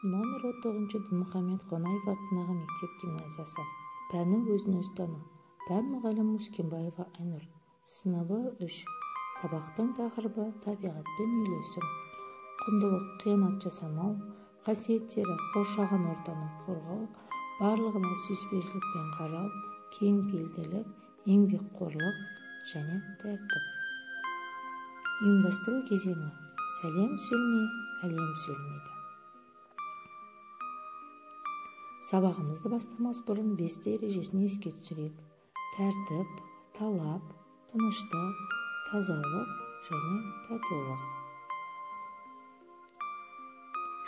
Номер 19 Дінмұхамед Қонаев атындағы мектеп-гимназиясы. Пәні өзін-өзі тану. Пән мұғалімі Өскенбаева Айнұр. Сыныбы 3. Сабақтың тақырыбы табиғатпен үйлесім. Құндылық қиянат жасамау, қасиеттері қоршаған ортаны қорғау, барлығына сүйіспеншілікпен қарау, кеңпейілділік, еңбекқорлық және тәртіп. Ұйымдастыру кезеңі. Сәлем сөйлемей, әлем сөйлемейді. Сабағымызды бастамас бұрын 5 ережесін еске түсірейік. Тәртіп, талап, тыныштық, тазалық және татулық.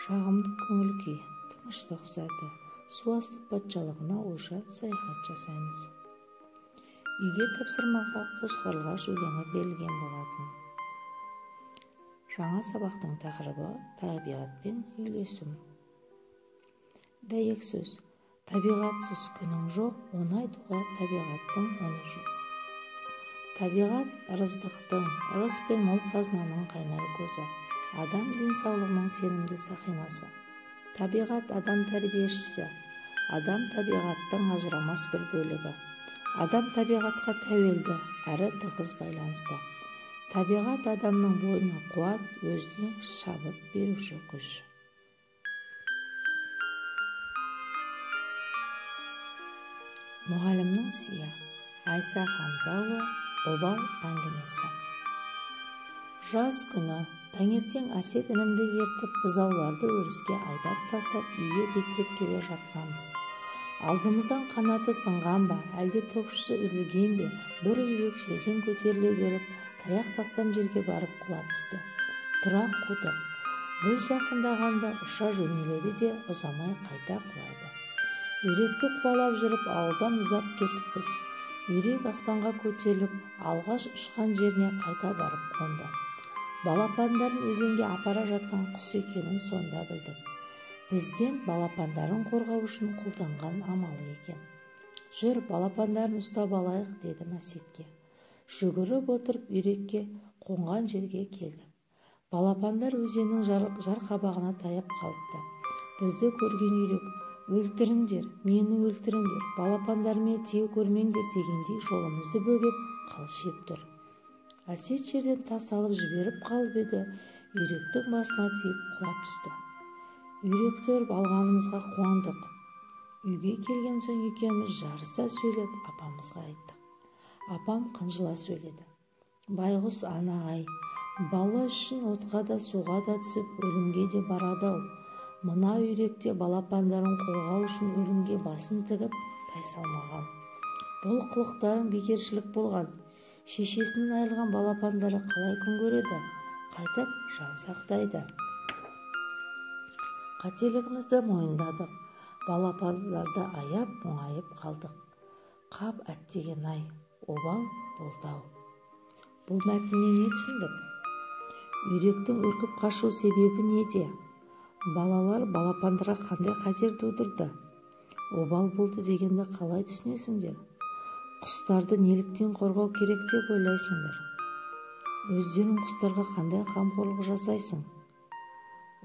Жағымды көңіл күй, тыныштық сәті, су асты патшалығына ойша саяхат жасаймыз. Үйге тапсырмаға қос-қарлығаш өлеңі берілген болатын. Жаңа сабақтың тақырыбы табиғатпен үйлесім. Дәйек сөз. Табиғатсыз күнің жоқ, оны айтуға табиғаттың үні жоқ. Табиғат ырыздықтың, ырыс пен мол қазынаның қайнар көзі. Адам денсаулығының сенімді сақинасы. Табиғат адам тәрбиешісі. Адам табиғаттың ажырамас бір бөлігі. Адам табиғатқа тәуелді, әрі тығыз байланысты. Табиғат адамның бойына қуат, өзіне шабыт беруші күш. Мұғалімнің сия. Айса Хамзаұлы, обал әңгімесі. Жаз күні таңертең Әсет інімді ертіп, бұзауларды өріске айдап тастап, үйге беттеп келе жатқанбыз. Алдымыздан қанаты сынған ба, әлде топшысы үзілген бе, бір үйрек жерден көтеріле беріп, таяқ тастам жерге барып құлап түсті. Тұра қудық. Біз жақындағанда ұша жөнеледі де ұзамай қайта құлайды. Үйректі қуалап жүріп ауылдан ұзап кетіппіз. Үйрек аспанға көтеріліп, алғаш ұшқан жеріне қайта барып қонды. Балапандарын өзенге апара жатқан құс екенін сонда білдік. Бізден балапандарын қорғау үшін қолданған амалы екен. Жүр, балапандарын ұстап алайық, дедім Әсетке. Жүгіріп отырып үйрекке қонған жерге келдік. Балапандар өзеннің жар қабағына таяп қалыпты. Бізді көрген үйрек: «Өлтіріңдер, мені өлтіріңдер, балапандарыме тие көрмеңдер» дегендей жолымызды бөгеп қалшиып тұр. Әсет жерден тас алып жіберіп қалып еді, үйректің басына тиіп құлап түсті. Үйректі ұрып алғанымызға қуандық. Үйге келген соң екеуміз жарыса сөйлеп апамызға айттық. Апам қынжыла сөйледі: «Байғұс ана-ай, бала үшін отқа да суға да түсіп өлімге де барады-ау. Мына үйректе балапандарын қорғау үшін өлімге басын тігіп тайсалмаған. Бұл қылықтарын бекершілік болған. Шешесінен айырылған балапандары қалай күн көреді? Қайтып жан сақтайды». Қателігімізді мойындадық. Балапандарды аяп мұңайып қалдық. Қап әттеген-ай, обал болды-ау. Бұл мәтіннен не түсіндік? Үйректің үркіп қашу себебі неде? Балалар балапандарға қандай қатер тудырды? Обал болды дегенді қалай түсінесіңдер? Құстарды неліктен қорғау керек деп ойлайсыңдар? Өздерің құстарға қандай қамқорлық жасайсың?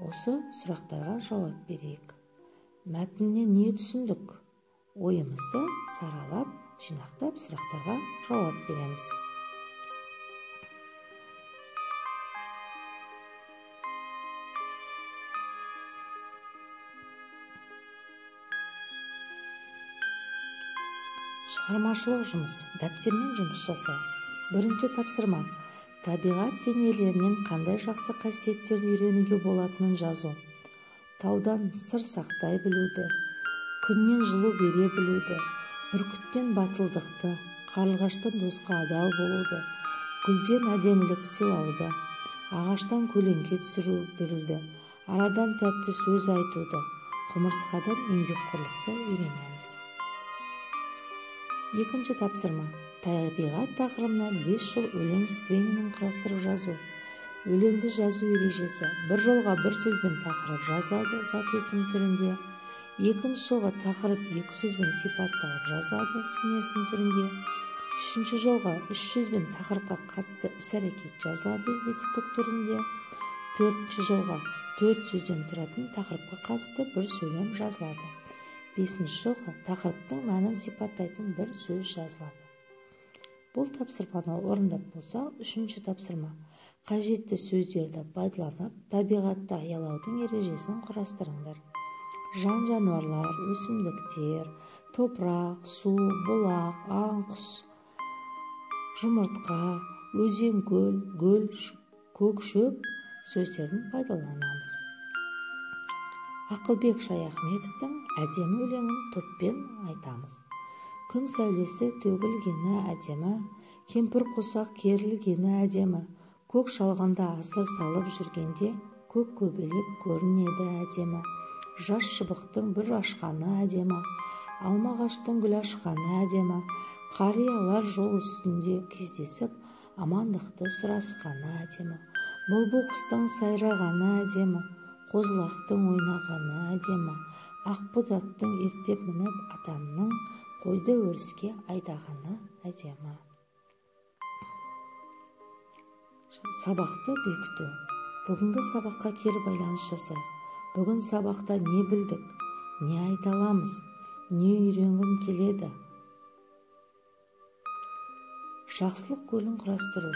Осы сұрақтарға жауап берейік. Мәтіннен не түсіндік? Ойымызды саралап, жинақтап сұрақтарға жауап береміз. Шығармашылық жұмыс. Дәптермен жұмыс жасайық. Бірінші тапсырма. Табиғат денелерінен қандай жақсы қасиеттерді үйренуге болатынын жазу. Таудан сыр сақтай білуді, күннен жылу бере білуді, бүркіттен батылдықты, қарлығаштан досқа адал болуды, гүлден әдемілік сыйлауды, ағаштан көлеңке түсіру білуді, арадан тәтті сөз айтуды, құмырсқадан еңбекқорлықты үйренеміз. Екінші тапсырма. Табиғат тақырыбына 5 жол өлең сквенинін құрастырып жазу. Өлеңді жазу ережесі. Bir жолға бір сөзбен тақырып жазылады, зат есім түрінде. Екінші жолға тақырып 2 сөзбен сипатталып жазылады, сын есім түрінде. Үшінші жолға 3 сөзбен тақырыпқа қатысты іс-әрекет жазылады, етістік түрінде. Төртінші жолға 4 сөзден тұратын тақырыпқа қатысты бір сөйлем жазылады. 5-ші жолғы тақырыптың мәнін сипаттайтын бір сөз жазылады. Бұл тапсырманы орындап болса, 3-ші тапсырма. Қажетті сөздерді пайдаланып, табиғатты аялаудың ережесін құрастырыңдар. Жан-жануарлар, өсімдіктер, топырақ, су, бұлақ, аң-құс, жұмыртқа, өзен-көл, гүл, көк шөп сөздерін пайдаланамыз. Ақылбек Шаяхметовтің әдемі өлеңін топпен айтамыз. Күн сәулесі төгілгені әдемі, кемпір қосақ керілгені әдемі, көк шалғанда асыр салып жүргенде көк көбелек көрінеді әдемі. Жас шыбықтың бір ашқаны әдемі, алмағаштың гүл ашқаны әдемі, қариялар жол үстінде кездесіп, амандықты сұрасқаны әдемі. Бұлбұл құстың сайрағаны әдемі, қозылақтың ойнағаны әдемі, ақбұдаттың ертеп мініп атамның қойды өріске айдағаны әдемі. Сабақты бекіту. Бүгінгі сабаққа кері байланыс жасайық. Бүгін сабақта не білдік, не айта аламыз, не үйренгім келеді? Жақсылық көлін құрастыру.